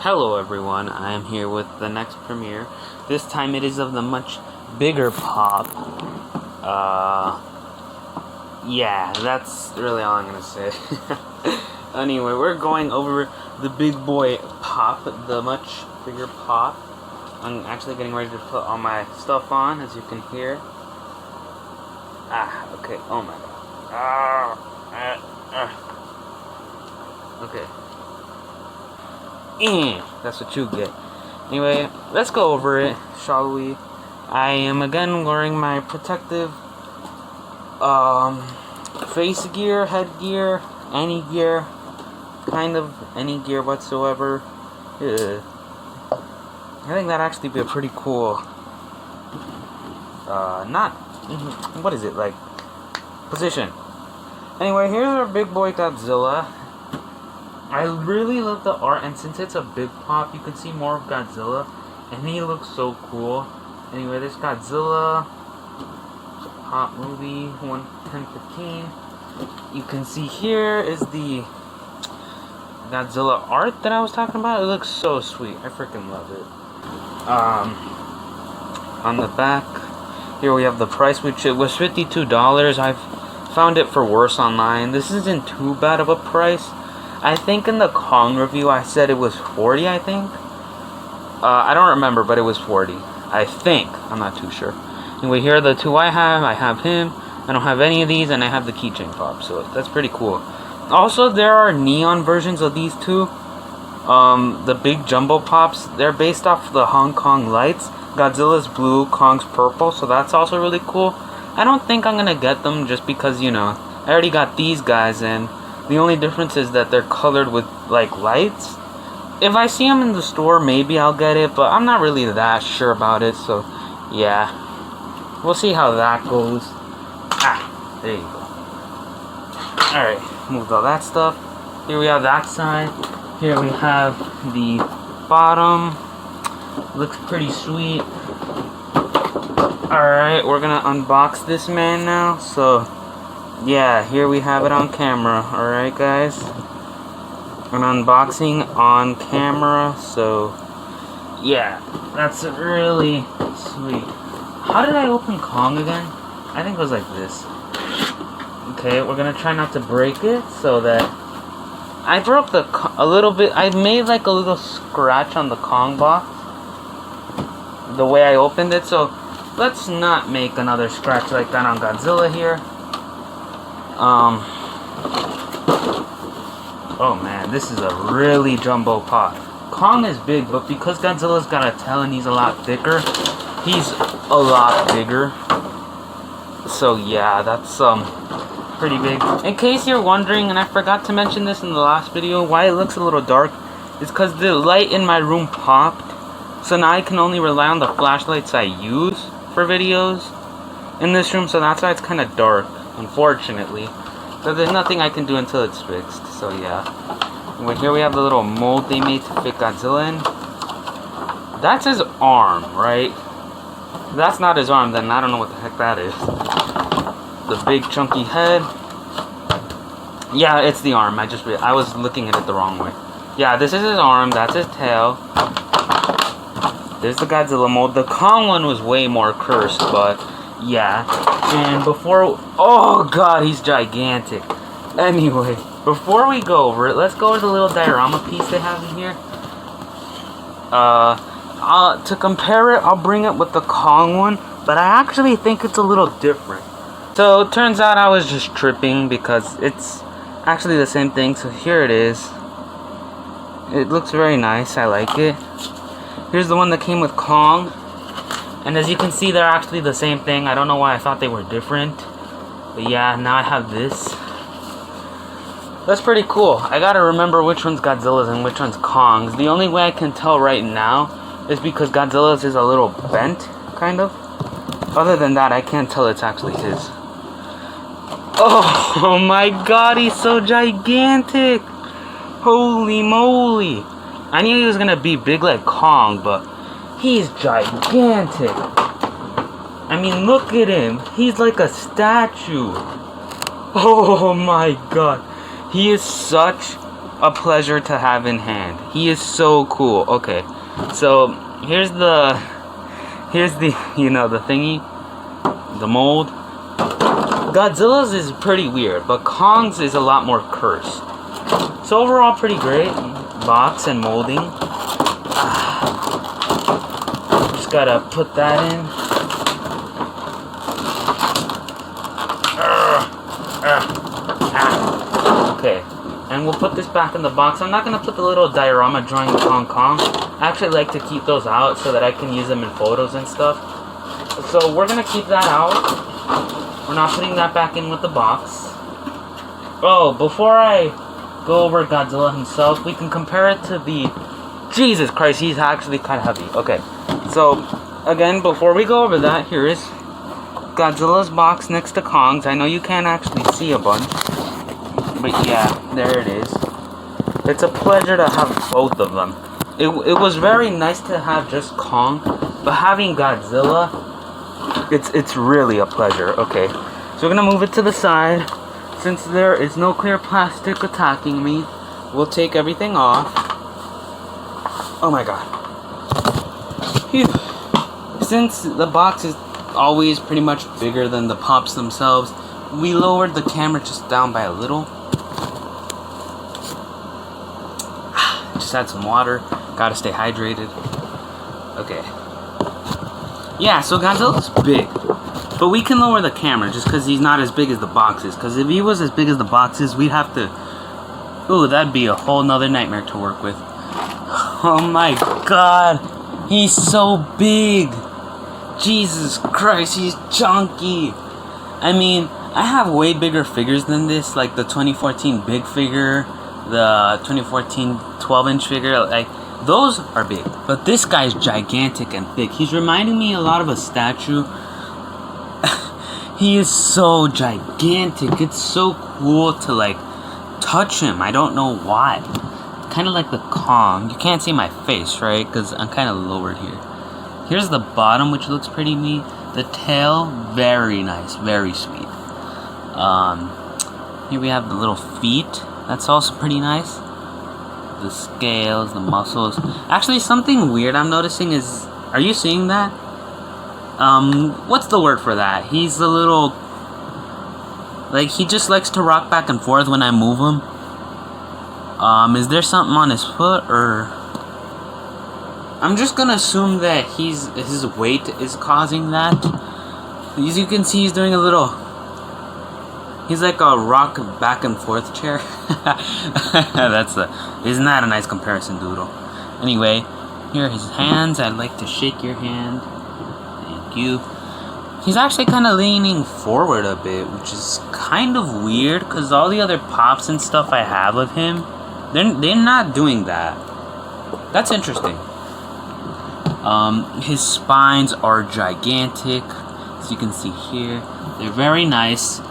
Hello everyone, I am here with the next premiere. This time it is of the much bigger pop. Yeah, that's really all I'm gonna say. Anyway, we're going over the big boy pop, the much bigger pop. I'm actually getting ready to put all my stuff on, as you can hear. Okay, oh my god. Okay. That's what you get. Anyway, let's go over it, shall we? I am again wearing my protective face gear, headgear, any gear, kind of any gear whatsoever. I think that'd actually be a pretty cool what is it, like, position. Anyway, here's our big boy Godzilla. I really love the art, and since it's a big pop, you can see more of Godzilla, and he looks so cool. Anyway, this Godzilla, it's a pop movie, 1/10/15. You can see here is the Godzilla art that I was talking about. It looks so sweet. I freaking love it. On the back, here we have the price, which it was $52. I've found it for worse online. This isn't too bad of a price. I think in the Kong review I said it was 40, I think. I don't remember, but it was 40. I think. I'm not too sure. Anyway, here are the two I have. I have him. I don't have any of these, and I have the keychain pop, so that's pretty cool. Also, there are neon versions of these two. The big jumbo pops, they're based off the Hong Kong lights. Godzilla's blue, Kong's purple, so that's also really cool. I don't think I'm gonna get them just because, you know, I already got these guys, and the only difference is that they're colored with, like, lights. If I see them in the store, maybe I'll get it, but I'm not really that sure about it, so, yeah. We'll see how that goes. There you go. Alright, moved all that stuff. Here we have that side. Here we have the bottom. Looks pretty sweet. Alright, we're gonna unbox this man now, so yeah, here we have it on camera. Alright, guys, an unboxing on camera, so yeah, that's really sweet. How did I open Kong again? I think it was like this. Okay, we're gonna try not to break it, so that I broke a little bit. I made like a little scratch on the Kong box the way I opened it, so let's not make another scratch like that on Godzilla here. Oh man, this is a really jumbo pop. Kong is big, but because Godzilla's got a tail and he's a lot thicker, he's a lot bigger. So yeah, that's pretty big. In case you're wondering, and I forgot to mention this in the last video, why it looks a little dark is because the light in my room popped. So now I can only rely on the flashlights I use for videos in this room, so that's why it's kind of dark, unfortunately. So there's nothing I can do until it's fixed, so yeah. Anyway, here we have the little mold they made to fit Godzilla in. That's his arm, right? If that's not his arm, then I don't know what the heck that is. The big chunky head. Yeah, it's the arm. I was looking at it the wrong way. Yeah, this is his arm, that's his tail. There's the Godzilla mold. The Kong one was way more cursed, but yeah. And before... Oh god, he's gigantic. Anyway, before we go over it, let's go over the little diorama piece they have in here. To compare it, I'll bring it with the Kong one, but I actually think it's a little different. So, it turns out I was just tripping because it's actually the same thing. So here it is. It looks very nice. I like it. Here's the one that came with Kong. And as you can see, they're actually the same thing. I don't know why I thought they were different. But yeah, now I have this. That's pretty cool. I gotta remember which one's Godzilla's and which one's Kong's. The only way I can tell right now is because Godzilla's is a little bent, kind of. Other than that, I can't tell it's actually his. Oh my god, he's so gigantic! Holy moly! I knew he was gonna be big like Kong, but he's gigantic. I mean, look at him. He's like a statue. Oh my god. He is such a pleasure to have in hand. He is so cool. Okay, so here's the you know, the thingy, the mold. Godzilla's is pretty weird, but Kong's is a lot more cursed. So overall, pretty great box and molding. Just gotta put that in. Okay, and we'll put this back in the box. I'm not gonna put the little diorama drawing of Hong Kong. I actually like to keep those out so that I can use them in photos and stuff. So we're gonna keep that out. We're not putting that back in with the box. Oh, before I go over Godzilla himself, we can compare it to the... Jesus Christ, he's actually kind of heavy. Okay, so again, before we go over that, here is Godzilla's box next to Kong's. I know you can't actually see a bunch, but yeah, there it is. It's a pleasure to have both of them. It was very nice to have just Kong, but having Godzilla, it's really a pleasure. Okay, so we're gonna move it to the side. Since there is no clear plastic attacking me, we'll take everything off. Oh my god. Phew. Since the box is always pretty much bigger than the pops themselves, we lowered the camera just down by a little. Just add some water. Gotta stay hydrated. Okay. Yeah, so Godzilla's big. But we can lower the camera just because he's not as big as the box is. Because if he was as big as the box is, we'd have to... Ooh, that'd be a whole nother nightmare to work with. Oh my god. He's so big. Jesus Christ, he's chunky. I mean, I have way bigger figures than this. Like the 2014 big figure. The 2014 12-inch figure. Like, those are big. But this guy's gigantic and big. He's reminding me a lot of a statue. He is so gigantic. It's so cool to like touch him. I don't know why. Kind of like the Kong. You can't see my face, right? Because I'm kind of lowered here. Here's the bottom, which looks pretty neat. The tail, very nice, very sweet. Here we have the little feet. That's also pretty nice. The scales, the muscles. Actually, something weird I'm noticing is... Are you seeing that? What's the word for that? He's a little... Like, he just likes to rock back and forth when I move him. Is there something on his foot, or... I'm just gonna assume that his weight is causing that. As you can see, he's doing a little... He's like a rock back and forth chair. Isn't that a nice comparison, Doodle? Anyway, here are his hands. I'd like to shake your hand. Thank you. He's actually kind of leaning forward a bit, which is kind of weird, because all the other pops and stuff I have of him, they're not doing that. That's interesting. His spines are gigantic, as you can see here. They're very nice.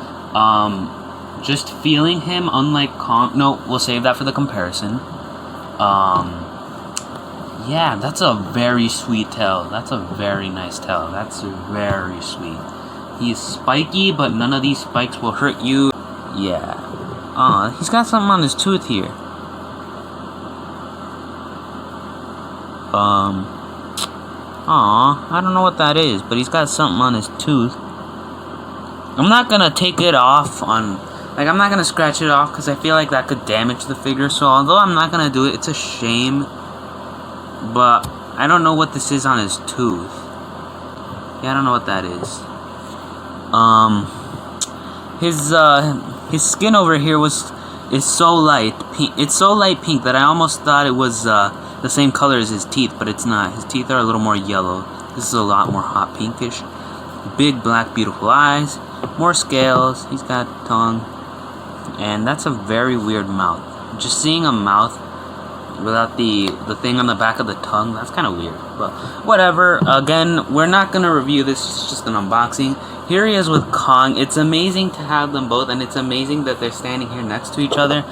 Just feeling him, unlike Kong... No, we'll save that for the comparison. Yeah, that's a very sweet tail. That's a very nice tail. That's very sweet. He's spiky, but none of these spikes will hurt you. Yeah. He's got something on his tooth here. I don't know what that is, but he's got something on his tooth. I'm not gonna take it off on... Like, I'm not gonna scratch it off because I feel like that could damage the figure. So, although I'm not gonna do it, it's a shame. But I don't know what this is on his tooth. Yeah, I don't know what that is. His skin over here is so light pink. It's so light pink that I almost thought it was the same color as his teeth, but it's not. His teeth are a little more yellow. This is a lot more hot pinkish. Big black beautiful eyes, more scales. He's got tongue, and that's a very weird mouth. Just seeing a mouth without the thing on the back of the tongue, that's kind of weird, but whatever. Again, we're not gonna review this, it's just an unboxing. Here he is with Kong. It's amazing to have them both, and it's amazing that they're standing here next to each other.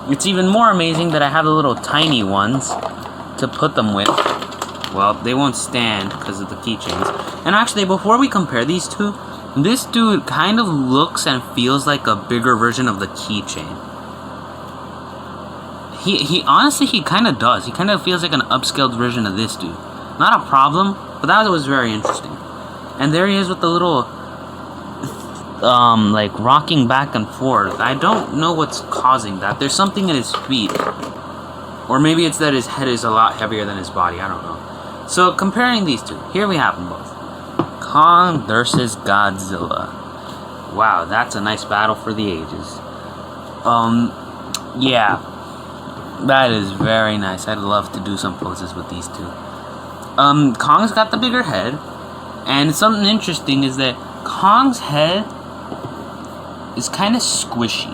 It's even more amazing that I have the little tiny ones to put them with. Well, they won't stand because of the keychains. And actually, before we compare these two, this dude kind of looks and feels like a bigger version of the keychain. He honestly, he kind of does. He kind of feels like an upscaled version of this dude. Not a problem, but that was very interesting. And there he is with the little, like, rocking back and forth. I don't know what's causing that. There's something in his feet. Or maybe it's that his head is a lot heavier than his body. I don't know. So, comparing these two. Here we have them both. Kong versus Godzilla. Wow, that's a nice battle for the ages. Yeah. That is very nice. I'd love to do some poses with these two. Kong's got the bigger head. And something interesting is that Kong's head is kind of squishy.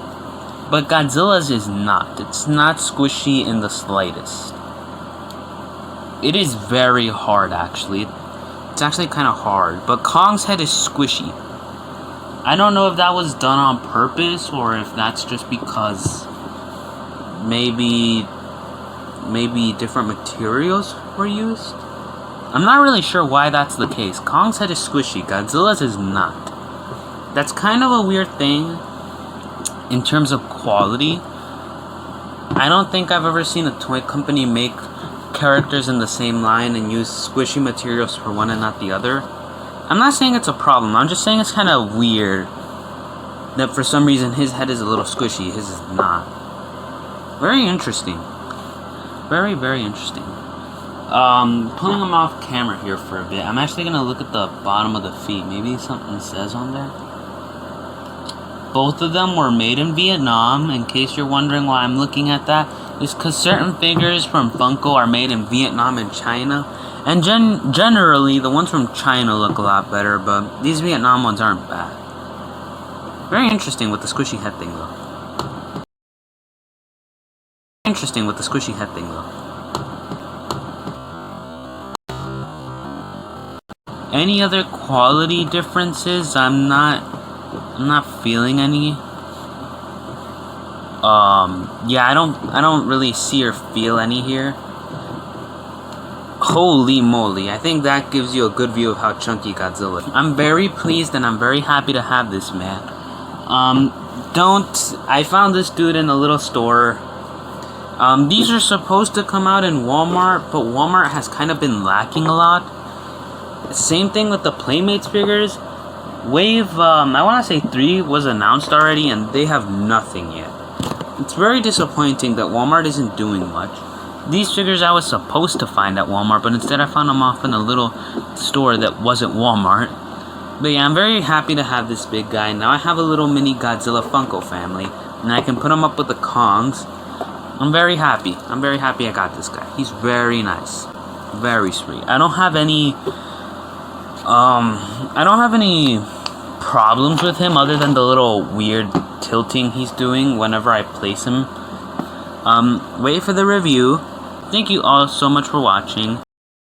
But Godzilla's is not. It's not squishy in the slightest. It is very hard, actually. It's actually kind of hard. But Kong's head is squishy. I don't know if that was done on purpose or if that's just because maybe different materials were used. I'm not really sure why that's the case. Kong's head is squishy. Godzilla's is not. That's kind of a weird thing in terms of quality. I don't think I've ever seen a toy company make characters in the same line and use squishy materials for one and not the other. I'm not saying it's a problem. I'm just saying it's kind of weird that for some reason his head is a little squishy. His is not. Very interesting. Very, very interesting. Pulling them off camera here for a bit. I'm actually going to look at the bottom of the feet. Maybe something says on there. Both of them were made in Vietnam. In case you're wondering why I'm looking at that, it's because certain figures from Funko are made in Vietnam and China. And generally, the ones from China look a lot better, but these Vietnam ones aren't bad. Very interesting with the squishy head thing, though. Interesting with the squishy head thing, though. Any other quality differences? I'm not feeling any. Yeah, I don't really see or feel any here. Holy moly, I think that gives you a good view of how chunky Godzilla is. I'm very pleased and I'm very happy to have this man. I found this dude in a little store. These are supposed to come out in Walmart, but Walmart has kind of been lacking a lot. Same thing with the Playmates figures. Wave, I want to say 3 was announced already and they have nothing yet. It's very disappointing that Walmart isn't doing much. These figures I was supposed to find at Walmart, but instead I found them off in a little store that wasn't Walmart. But yeah, I'm very happy to have this big guy. Now I have a little mini Godzilla Funko family, and I can put him up with the Kongs. I'm very happy. I'm very happy I got this guy. He's very nice. Very sweet. I don't have any problems with him other than the little weird tilting he's doing whenever I place him. Wait for the review. Thank you all so much for watching.